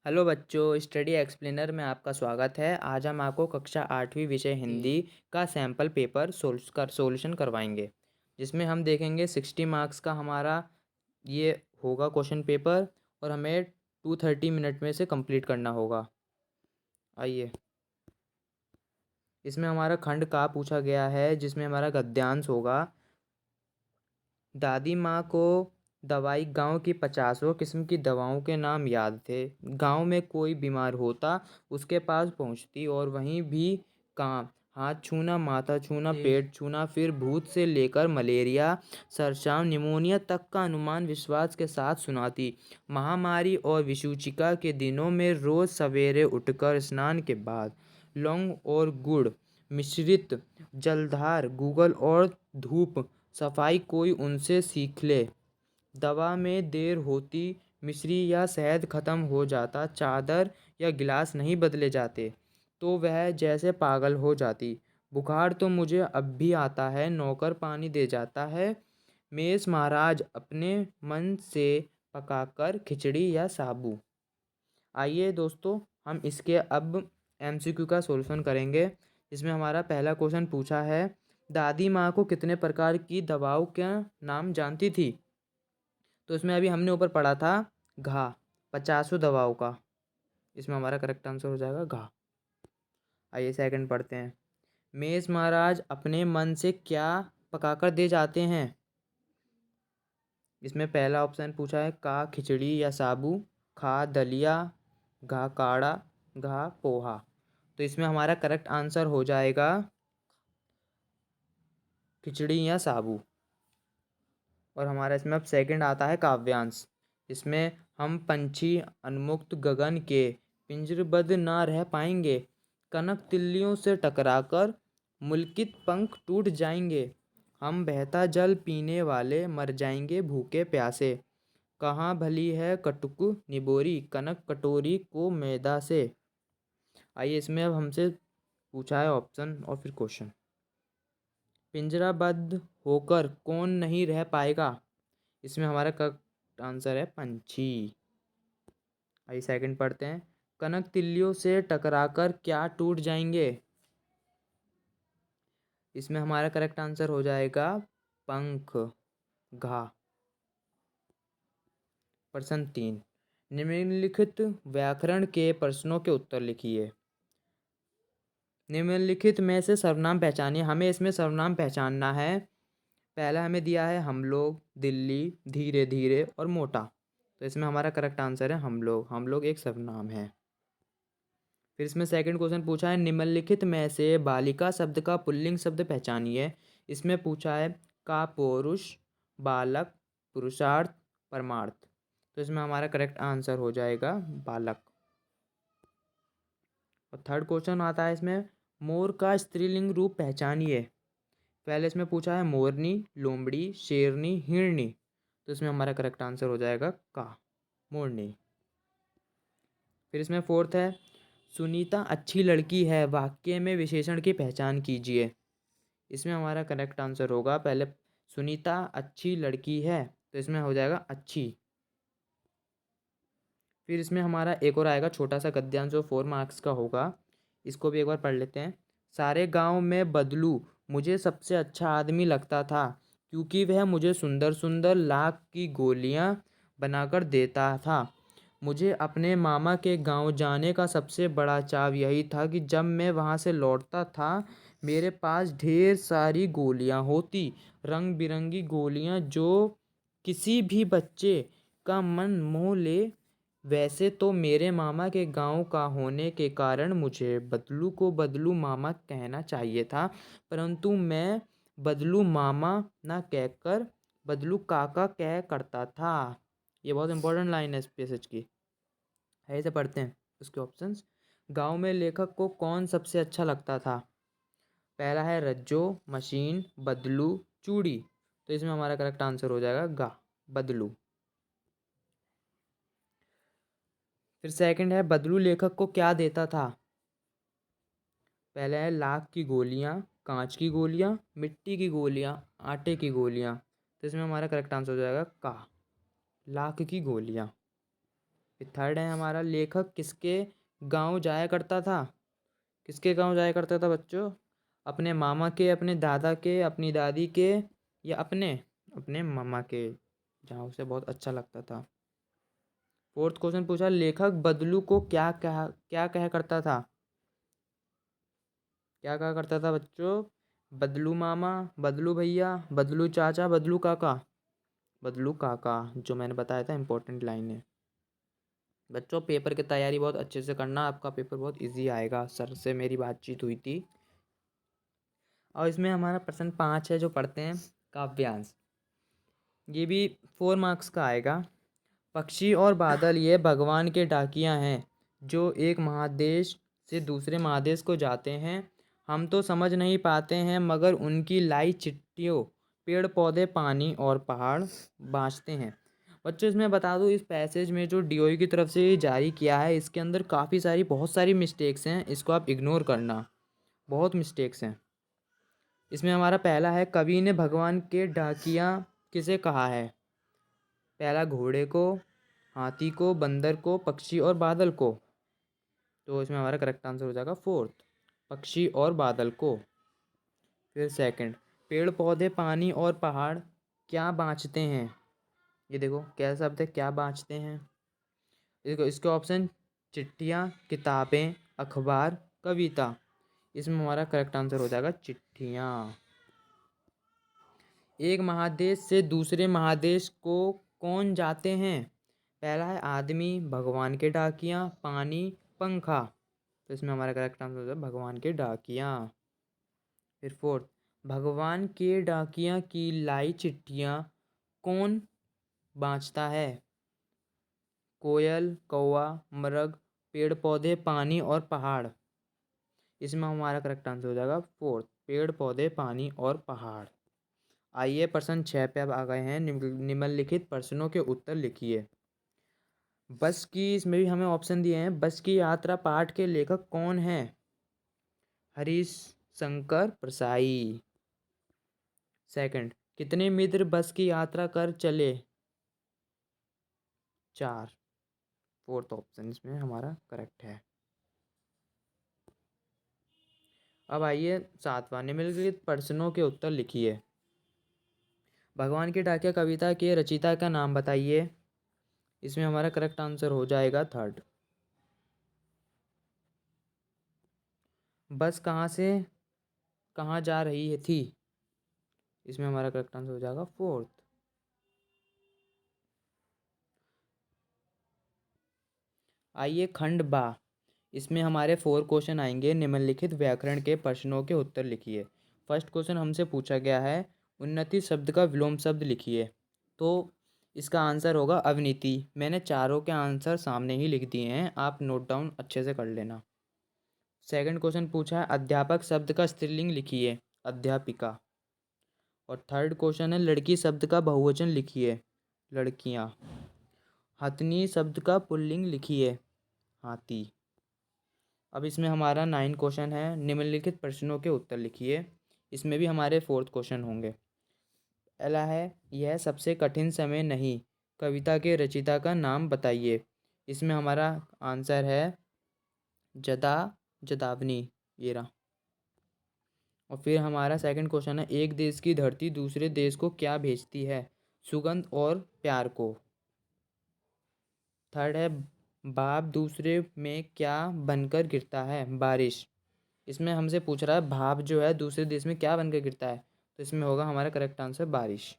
Hello बच्चों, study explainer में आपका स्वागत है। आज हम आपको कक्षा 8वीं विषय हिंदी का सैम्पल पेपर सॉल्यूशन करवाएंगे, जिसमें हम देखेंगे 60 मार्क्स का हमारा ये होगा क्वेश्चन पेपर और हमें 230 मिनट में से कंप्लीट करना होगा। आइए, इसमें हमारा खंड का पूछा गया है, जिसमें हमारा गद्यांश होगा। दादी माँ को दवाई गांव की 50 किस्म की दवाओं के नाम याद थे। गांव में कोई बीमार होता, उसके पास पहुंचती और वहीं भी काम, हाथ छूना, माथा छूना, पेट छूना, फिर भूत से लेकर मलेरिया, सरसाम, निमोनिया तक का अनुमान विश्वास के साथ सुनाती। महामारी और विषूचिका के दिनों में रोज सवेरे उठकर स्नान के बाद लौंग और गुड़ मिश्रित जलधार, गूगल और धूप सफाई कोई उनसे सीख ले। दवा में देर होती, मिश्री या शहद खत्म हो जाता, चादर या गिलास नहीं बदले जाते तो वह जैसे पागल हो जाती। बुखार तो मुझे अब भी आता है, नौकर पानी दे जाता है। मेष महाराज अपने मन से पकाकर खिचड़ी या साबू। आइए दोस्तों, हम इसके अब एमसीक्यू का सॉल्यूशन करेंगे। इसमें हमारा पहला क्वेश्चन पूछा है, दादी माँ को कितने प्रकार की दवाओं का नाम जानती थी। तो इसमें अभी हमने ऊपर पढ़ा था घा, 50 दवाओं का। इसमें हमारा करेक्ट आंसर हो जाएगा घा। आइए सेकंड पढ़ते हैं। मेष महाराज अपने मन से क्या पकाकर दे जाते हैं। इसमें पहला ऑप्शन पूछा है का खिचड़ी या साबू, खा दलिया, घा काढ़ा, घा पोहा। तो इसमें हमारा करेक्ट आंसर हो जाएगा खिचड़ी या साबू। और हमारा इसमें अब सेकंड आता है काव्यांश। इसमें हम पंछी उन्मुक्त गगन के पिंजरबद्ध ना रह पाएंगे, कनक तिल्लियों से टकराकर मुल्कित पंख टूट जाएंगे। हम बहता जल पीने वाले मर जाएंगे भूखे प्यासे। कहाँ भली है कटुक निबोरी, कनक कटोरी को मैदा से। आइए, इसमें अब हमसे पूछा है ऑप्शन और फिर क्वेश्चन। पिंजराबद्ध होकर कौन नहीं रह पाएगा। इसमें हमारा करेक्ट आंसर है पंछी। आइए सेकंड पढ़ते हैं। कनक तिल्लियों से टकराकर क्या टूट जाएंगे। इसमें हमारा करेक्ट आंसर हो जाएगा पंख, घा। प्रश्न 3, निम्नलिखित व्याकरण के प्रश्नों के उत्तर लिखिए। निम्नलिखित में से सर्वनाम पहचानिए। हमें इसमें सर्वनाम पहचानना है। पहला हमें दिया है हम लोग, दिल्ली, धीरे धीरे और मोटा। तो इसमें हमारा करेक्ट आंसर है हम लोग। हम लोग एक सर्वनाम है। फिर इसमें सेकंड क्वेश्चन पूछा है, निम्नलिखित में से बालिका शब्द का पुल्लिंग शब्द पहचानिए। इसमें पूछा है का पौरुष, बालक, पुरुषार्थ, परमार्थ। तो इसमें हमारा करेक्ट आंसर हो जाएगा बालक। और थर्ड क्वेश्चन आता है इसमें, मोर का स्त्रीलिंग रूप पहचानिए। पहले इसमें पूछा है मोरनी, लोमड़ी, शेरनी, हिरनी। तो इसमें हमारा करेक्ट आंसर हो जाएगा का, मोरनी। फिर इसमें फोर्थ है, सुनीता अच्छी लड़की है, वाक्य में विशेषण की पहचान कीजिए। इसमें हमारा करेक्ट आंसर होगा, पहले सुनीता अच्छी लड़की है, तो इसमें हो जाएगा अच्छी। फिर इसमें हमारा एक और आएगा छोटा सा गद्यांश जो 4 मार्क्स का होगा। इसको भी एक बार पढ़ लेते हैं। सारे गांव में बदलू मुझे सबसे अच्छा आदमी लगता था, क्योंकि वह मुझे सुंदर सुंदर लाख की गोलियां बनाकर देता था। मुझे अपने मामा के गांव जाने का सबसे बड़ा चाव यही था कि जब मैं वहां से लौटता था मेरे पास ढेर सारी गोलियां होती, रंग बिरंगी गोलियां जो किसी भी बच्चे का मन मोह ले। वैसे तो मेरे मामा के गांव का होने के कारण मुझे बदलू को बदलू मामा कहना चाहिए था, परंतु मैं बदलू मामा ना कहकर बदलू काका कह करता था। ये बहुत इंपॉर्टेंट लाइन है इस पैसेज की। ऐसे पढ़ते हैं उसके ऑप्शंस। गांव में लेखक को कौन सबसे अच्छा लगता था। पहला है रज्जो, मशीन, बदलू, चूड़ी। तो इसमें हमारा करेक्ट आंसर हो जाएगा गा, बदलू। फिर सेकंड है, बदलू लेखक को क्या देता था। पहला है लाख की गोलियां, कांच की गोलियां, मिट्टी की गोलियां, आटे की गोलियां। तो इसमें हमारा करेक्ट आंसर हो जाएगा का, लाख की गोलियां। फिर थर्ड है हमारा, लेखक किसके गांव जाया करता था? किसके गांव जाया करता था बच्चों? अपने मामा के, अपने दादा के, अपनी दादी के, या अपने अपने मामा के, जहाँ उसे बहुत अच्छा लगता था। फोर्थ क्वेश्चन पूछा, लेखक बदलू को क्या कहा करता था? क्या कहा करता था बच्चों? बदलू मामा, बदलू भैया, बदलू चाचा, बदलू काका। बदलू काका, जो मैंने बताया था इंपॉर्टेंट लाइन है। बच्चों पेपर की तैयारी बहुत अच्छे से करना, आपका पेपर बहुत इजी आएगा। सर से मेरी बातचीत हुई थी और इसमें हमारा प्रश्न 5 है जो पढ़ते हैं, काव्यांश। ये भी 4 मार्क्स का आएगा। पक्षी और बादल ये भगवान के डाकियाँ हैं जो एक महादेश से दूसरे महादेश को जाते हैं। हम तो समझ नहीं पाते हैं मगर उनकी लाई चिट्ठियों पेड़ पौधे पानी और पहाड़ बाँचते हैं। बच्चों इसमें बता दूँ, इस पैसेज में जो डीओई की तरफ से जारी किया है इसके अंदर बहुत सारी मिस्टेक्स हैं, इसको आप इग्नोर करना। बहुत मिस्टेक्स हैं इसमें। हमारा पहला है, कवि ने भगवान के डाकिया किसे कहा है? पहला घोड़े को, हाथी को, बंदर को, पक्षी और बादल को। तो इसमें हमारा करेक्ट आंसर हो जाएगा फोर्थ, पक्षी और बादल को। फिर सेकंड, पेड़ पौधे पानी और पहाड़ क्या बाँचते हैं? ये देखो क्या शब्द है, क्या बाँचते हैं। देखो इसके ऑप्शन, चिट्ठियाँ, किताबें, अखबार, कविता। इसमें हमारा करेक्ट आंसर हो जाएगा चिट्ठियाँ। एक महादेश से दूसरे महादेश को कौन जाते हैं? पहला है आदमी, भगवान के डाकियाँ, पानी, पंखा। तो इसमें हमारा करेक्ट आंसर हो जाएगा भगवान के डाकियाँ। फिर फोर्थ, भगवान के डाकियाँ की लाई चिट्ठियाँ कौन बाँचता है? कोयल, कौवा, मृग, पेड़ पौधे पानी और पहाड़। इसमें हमारा करेक्ट आंसर हो जाएगा फोर्थ, पेड़ पौधे पानी और पहाड़। आइए प्रश्न 6 पे अब आ गए हैं। निम्नलिखित प्रश्नों के उत्तर लिखिए। बस की, इसमें भी हमें ऑप्शन दिए हैं। बस की यात्रा पाठ के लेखक कौन हैं? हरीश शंकर परसाई। सेकंड, कितने मित्र बस की यात्रा कर चले? 4। फोर्थ ऑप्शन इसमें हमारा करेक्ट है। अब आइए 7वां, निम्नलिखित प्रश्नों के उत्तर लिखिए। भगवान की डाकिया कविता के रचयिता का नाम बताइए। इसमें हमारा करेक्ट आंसर हो जाएगा थर्ड। बस कहाँ से कहाँ जा रही थी? इसमें हमारा करेक्ट आंसर हो जाएगा फोर्थ। आइए खंड बा, इसमें हमारे 4 क्वेश्चन आएंगे। निम्नलिखित व्याकरण के प्रश्नों के उत्तर लिखिए। फर्स्ट क्वेश्चन हमसे पूछा गया है, उन्नति शब्द का विलोम शब्द लिखिए। तो इसका आंसर होगा अवनीति। मैंने चारों के आंसर सामने ही लिख दिए हैं, आप नोट डाउन अच्छे से कर लेना। सेकंड क्वेश्चन पूछा है, अध्यापक शब्द का स्त्रीलिंग लिखिए। अध्यापिका। और थर्ड क्वेश्चन है, लड़की शब्द का बहुवचन लिखिए। लड़कियाँ। हथनी शब्द का पुल्लिंग लिखिए। हाथी। अब इसमें हमारा 9 क्वेश्चन है, निम्नलिखित प्रश्नों के उत्तर लिखिए। इसमें भी हमारे 4th क्वेश्चन होंगे। पहला है, यह सबसे कठिन समय नहीं, कविता के रचयिता का नाम बताइए। इसमें हमारा आंसर है जदा जदावनी, ये रहा। और फिर हमारा सेकंड क्वेश्चन है, एक देश की धरती दूसरे देश को क्या भेजती है? सुगंध और प्यार को। थर्ड है, भाप दूसरे में क्या बनकर गिरता है? बारिश। इसमें हमसे पूछ रहा है भाप जो है दूसरे देश में क्या बनकर गिरता है, तो इसमें होगा हमारा करेक्ट आंसर बारिश।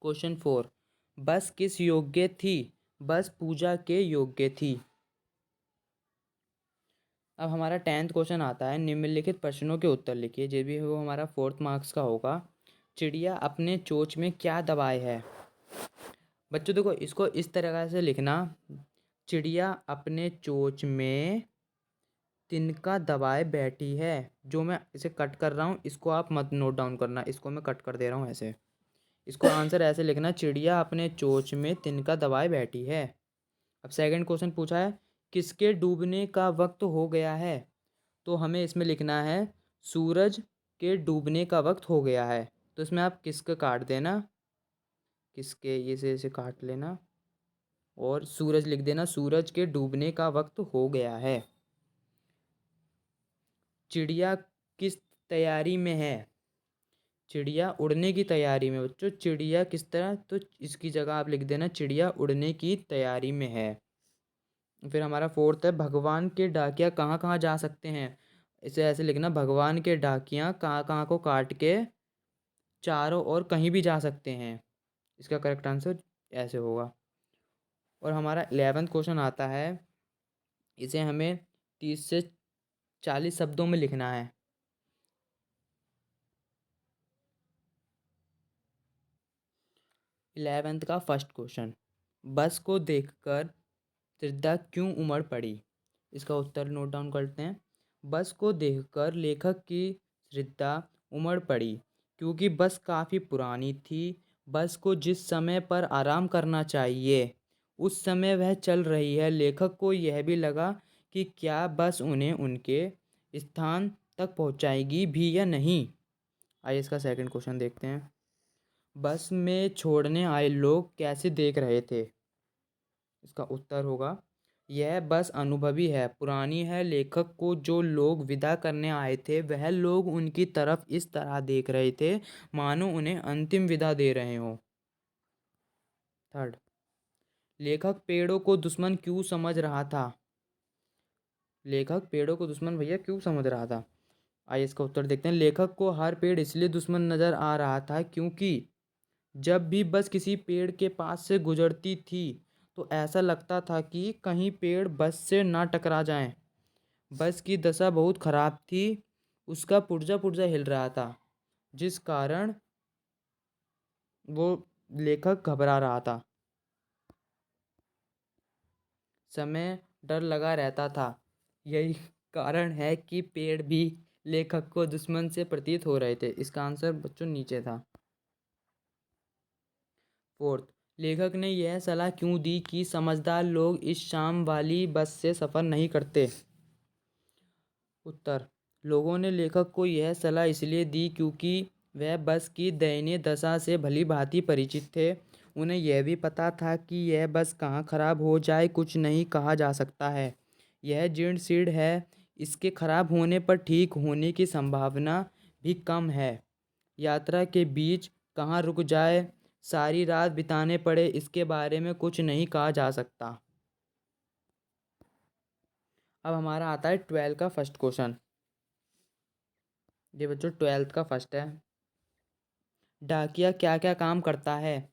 क्वेश्चन 4, बस किस योग्य थी? बस पूजा के योग्य थी। अब हमारा 10th क्वेश्चन आता है, निम्नलिखित प्रश्नों के उत्तर लिखिए। जो भी वो हमारा 4th मार्क्स का होगा। चिड़िया अपने चोंच में क्या दबाए है? बच्चों देखो इसको इस तरह से लिखना, चिड़िया अपने चोंच में तिनका दबाए बैठी है। जो मैं इसे कट कर रहा हूँ इसको आप मत नोट डाउन करना, इसको मैं कट कर दे रहा हूँ ऐसे। इसको आंसर ऐसे लिखना, चिड़िया अपने चोंच में तिनका दबाए बैठी है। अब सेकंड क्वेश्चन पूछा है, किसके डूबने का वक्त हो गया है? तो हमें इसमें लिखना है सूरज के डूबने का वक्त हो गया है। तो इसमें आप किसका काट देना, किसके, ये से इसे काट लेना। और सूरज लिख देना, सूरज के डूबने का वक्त हो गया है। चिड़िया किस तैयारी में है? चिड़िया उड़ने की तैयारी में बच्चों। चिड़िया किस तरह, तो इसकी जगह आप लिख देना चिड़िया उड़ने की तैयारी में है। फिर हमारा फोर्थ है, भगवान के डाकिया कहाँ कहाँ जा सकते हैं? इसे ऐसे लिखना, भगवान के डाकिया कहाँ कहाँ को काट के चारों ओर कहीं भी जा सकते हैं। इसका करेक्ट आंसर ऐसे होगा। और हमारा 11वां क्वेश्चन आता है, इसे हमें 30 से 40 शब्दों में लिखना है। 11th का फर्स्ट क्वेश्चन, बस को देखकर श्रद्धा क्यों उमड़ पड़ी? इसका उत्तर नोट डाउन करते हैं। बस को देखकर लेखक की श्रद्धा उमड़ पड़ी क्योंकि बस काफ़ी पुरानी थी। बस को जिस समय पर आराम करना चाहिए उस समय वह चल रही है। लेखक को यह भी लगा कि क्या बस उन्हें उनके स्थान तक पहुंचाएगी भी या नहीं। आइए इसका सेकंड क्वेश्चन देखते हैं। बस में छोड़ने आए लोग कैसे देख रहे थे? इसका उत्तर होगा, यह बस अनुभवी है, पुरानी है। लेखक को जो लोग विदा करने आए थे वह लोग उनकी तरफ इस तरह देख रहे थे मानो उन्हें अंतिम विदा दे रहे हों। थर्ड, लेखक पेड़ों को दुश्मन क्यों समझ रहा था? लेखक पेड़ों को दुश्मन भैया क्यों समझ रहा था? आइए इसका उत्तर देखते हैं। लेखक को हर पेड़ इसलिए दुश्मन नजर आ रहा था क्योंकि जब भी बस किसी पेड़ के पास से गुजरती थी तो ऐसा लगता था कि कहीं पेड़ बस से ना टकरा जाएं। बस की दशा बहुत खराब थी, उसका पुर्जा पुर्जा हिल रहा था, जिस कारण वो लेखक घबरा रहा था। समय डर लगा रहता था, यही कारण है कि पेड़ भी लेखक को दुश्मन से प्रतीत हो रहे थे। इसका आंसर बच्चों नीचे था। फोर्थ, लेखक ने यह सलाह क्यों दी कि समझदार लोग इस शाम वाली बस से सफ़र नहीं करते? उत्तर, लोगों ने लेखक को यह सलाह इसलिए दी क्योंकि वह बस की दयनीय दशा से भली भांति परिचित थे। उन्हें यह भी पता था कि यह बस कहाँ खराब हो जाए कुछ नहीं कहा जा सकता है। यह जीर्ण शीर्ण है, इसके खराब होने पर ठीक होने की संभावना भी कम है। यात्रा के बीच कहाँ रुक जाए, सारी रात बिताने पड़े, इसके बारे में कुछ नहीं कहा जा सकता। अब हमारा आता है 12 का फर्स्ट क्वेश्चन। ये बच्चों 12th का फर्स्ट है। डाकिया क्या क्या काम करता है?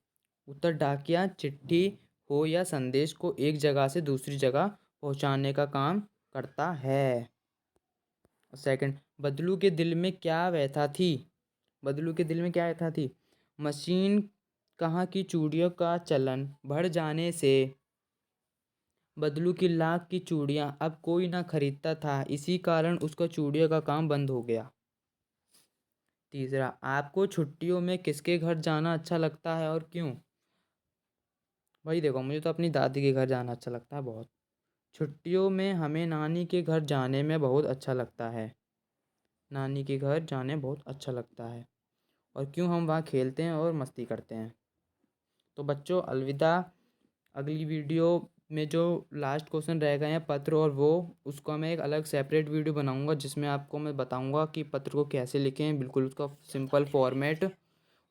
उत्तर, डाकिया चिट्ठी हो या संदेश को एक जगह से दूसरी जगह पहुंचाने का काम करता है। सेकंड, बदलू के दिल में क्या व्यथा थी? बदलू के दिल में क्या व्यथा थी? मशीन कहाँ की चूड़ियों का चलन बढ़ जाने से बदलू की लाख की चूड़ियाँ अब कोई ना खरीदता था, इसी कारण उसका चूड़ियों का काम बंद हो गया। तीसरा, आपको छुट्टियों में किसके घर जाना अच्छा लगता है और क्यों? भाई देखो, मुझे तो अपनी दादी के घर जाना अच्छा लगता है बहुत। छुट्टियों में हमें नानी के घर जाने में बहुत अच्छा लगता है। नानी के घर जाने बहुत अच्छा लगता है और क्यों, हम वहाँ खेलते हैं और मस्ती करते हैं। तो बच्चों अलविदा। अगली वीडियो में जो लास्ट क्वेश्चन रह गए हैं पत्र और वो, उसका मैं एक अलग सेपरेट वीडियो बनाऊंगा जिसमें आपको मैं बताऊंगा कि पत्र को कैसे लिखें, बिल्कुल उसका सिंपल फॉर्मेट।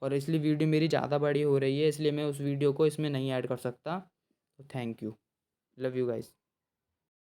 और इसलिए वीडियो मेरी ज़्यादा बड़ी हो रही है, इसलिए मैं उस वीडियो को इसमें नहीं ऐड कर सकता। तो thank you, love you guys.